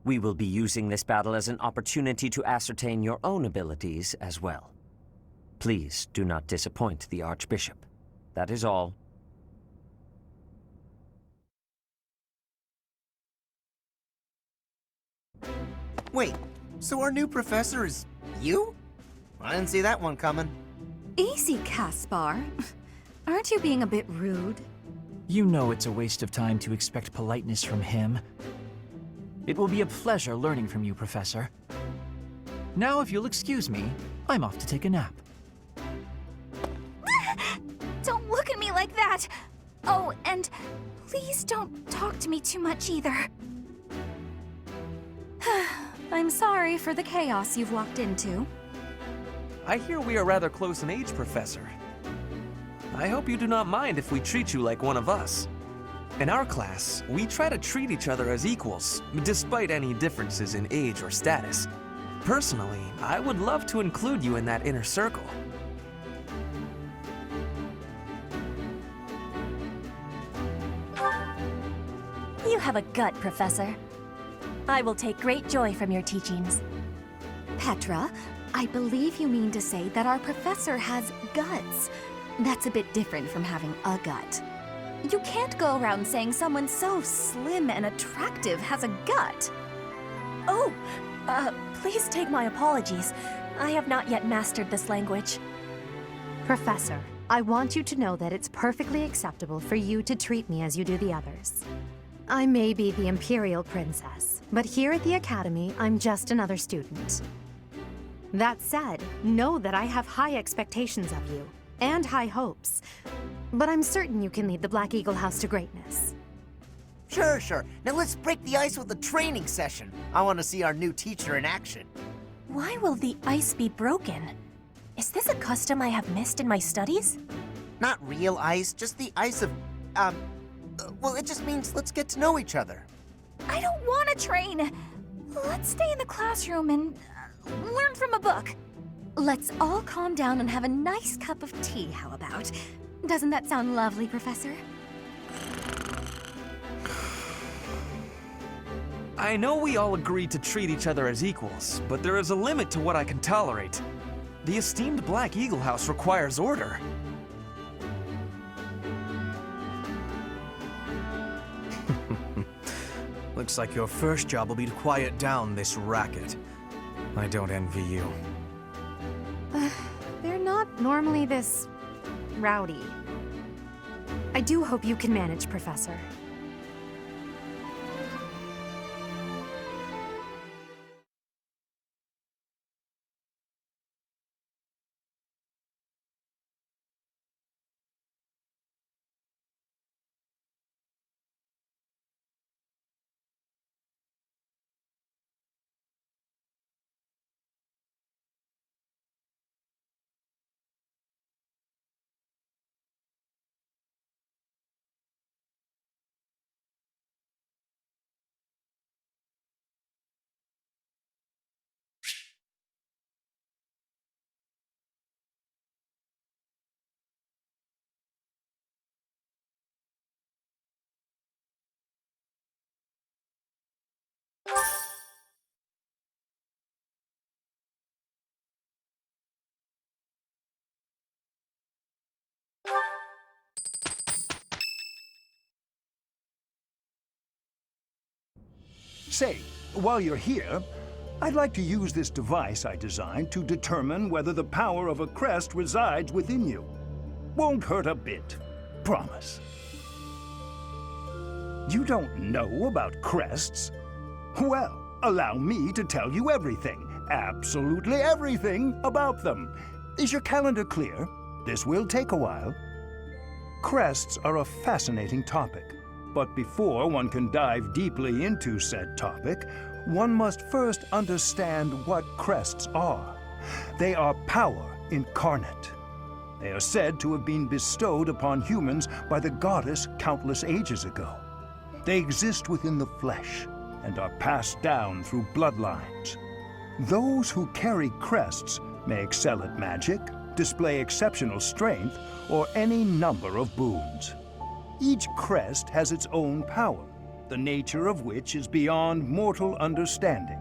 We will be using this battle as an opportunity to ascertain your own abilities as well. Please do not disappoint the Archbishop. That is all. Wait, so our new professor is you? I didn't see that one coming. Easy, Caspar. Aren't you being a bit rude? You know it's a waste of time to expect politeness from him. It will be a pleasure learning from you, Professor. Now, if you'll excuse me, I'm off to take a nap. Don't look at me like that! Oh, and please don't talk to me too much either. I'm sorry for the chaos you've walked into. I hear we are rather close in age, Professor. I hope you do not mind if we treat you like one of us. In our class, we try to treat each other as equals, despite any differences in age or status. Personally, I would love to include you in that inner circle. You have a gut, Professor. I will take great joy from your teachings. Petra, I believe you mean to say that our professor has guts. That's a bit different from having a gut. You can't go around saying someone so slim and attractive has a gut. Oh, please take my apologies. I have not yet mastered this language. Professor, I want you to know that it's perfectly acceptable for you to treat me as you do the others. I may be the Imperial Princess, but here at the Academy, I'm just another student. That said, know that I have high expectations of you, and high hopes. But I'm certain you can lead the Black Eagle House to greatness. Sure. Now let's break the ice with a training session. I want to see our new teacher in action. Why will the ice be broken? Is this a custom I have missed in my studies? Not real ice, just the ice of, well, it just means let's get to know each other. I don't want to train. Let's stay in the classroom and learn from a book. Let's all calm down and have a nice cup of tea, how about? Doesn't that sound lovely, Professor? I know we all agreed to treat each other as equals, but there is a limit to what I can tolerate. The esteemed Black Eagle House requires order. Looks like your first job will be to quiet down this racket. I don't envy you. They're not normally this rowdy. I do hope you can manage, Professor. Say, while you're here, I'd like to use this device I designed to determine whether the power of a crest resides within you. Won't hurt a bit. Promise. You don't know about crests? Well, allow me to tell you everything, absolutely everything about them. Is your calendar clear? This will take a while. Crests are a fascinating topic, but before one can dive deeply into said topic, one must first understand what crests are. They are power incarnate. They are said to have been bestowed upon humans by the goddess countless ages ago. They exist within the flesh and are passed down through bloodlines. Those who carry crests may excel at magic, display exceptional strength, or any number of boons. Each crest has its own power, the nature of which is beyond mortal understanding.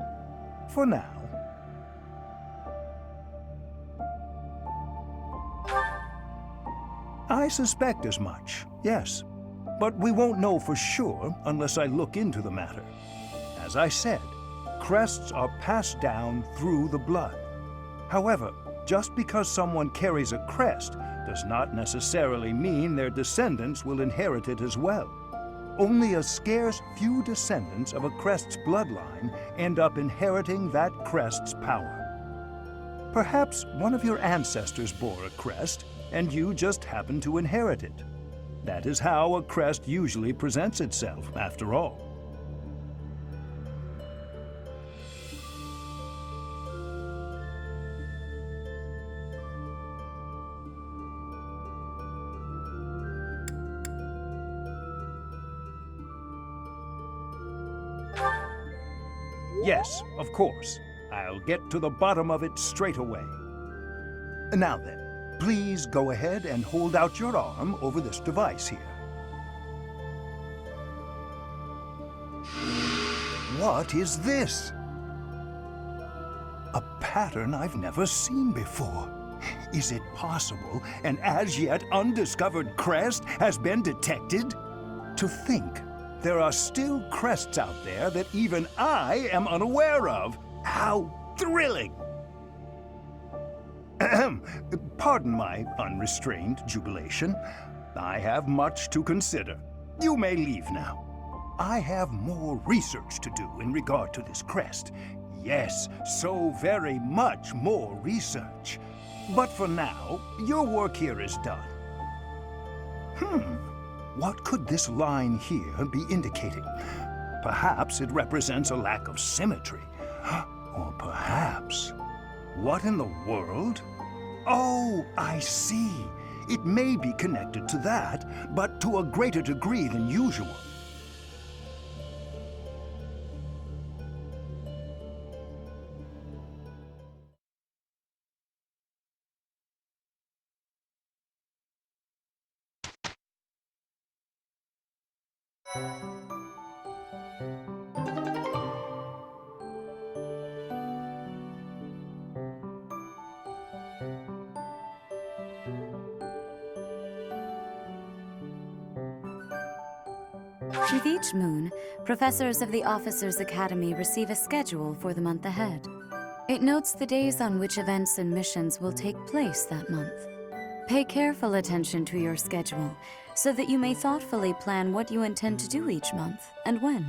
For now. I suspect as much, yes. But we won't know for sure unless I look into the matter. As I said, crests are passed down through the blood. However, just because someone carries a crest does not necessarily mean their descendants will inherit it as well. Only a scarce few descendants of a crest's bloodline end up inheriting that crest's power. Perhaps one of your ancestors bore a crest, and you just happen to inherit it. That is how a crest usually presents itself, after all. Yes, of course. I'll get to the bottom of it straight away. Now then, please go ahead and hold out your arm over this device here. What is this? A pattern I've never seen before. Is it possible an as yet undiscovered crest has been detected? To think there are still crests out there that even I am unaware of. How thrilling! Pardon my unrestrained jubilation. I have much to consider. You may leave now. I have more research to do in regard to this crest. Yes, so very much more research. But for now, your work here is done. What could this line here be indicating? Perhaps it represents a lack of symmetry. Or perhaps... What in the world? Oh, I see. It may be connected to that, but to a greater degree than usual. With each moon, professors of the Officers' Academy receive a schedule for the month ahead. It notes the days on which events and missions will take place that month. Pay careful attention to your schedule, so that you may thoughtfully plan what you intend to do each month and when.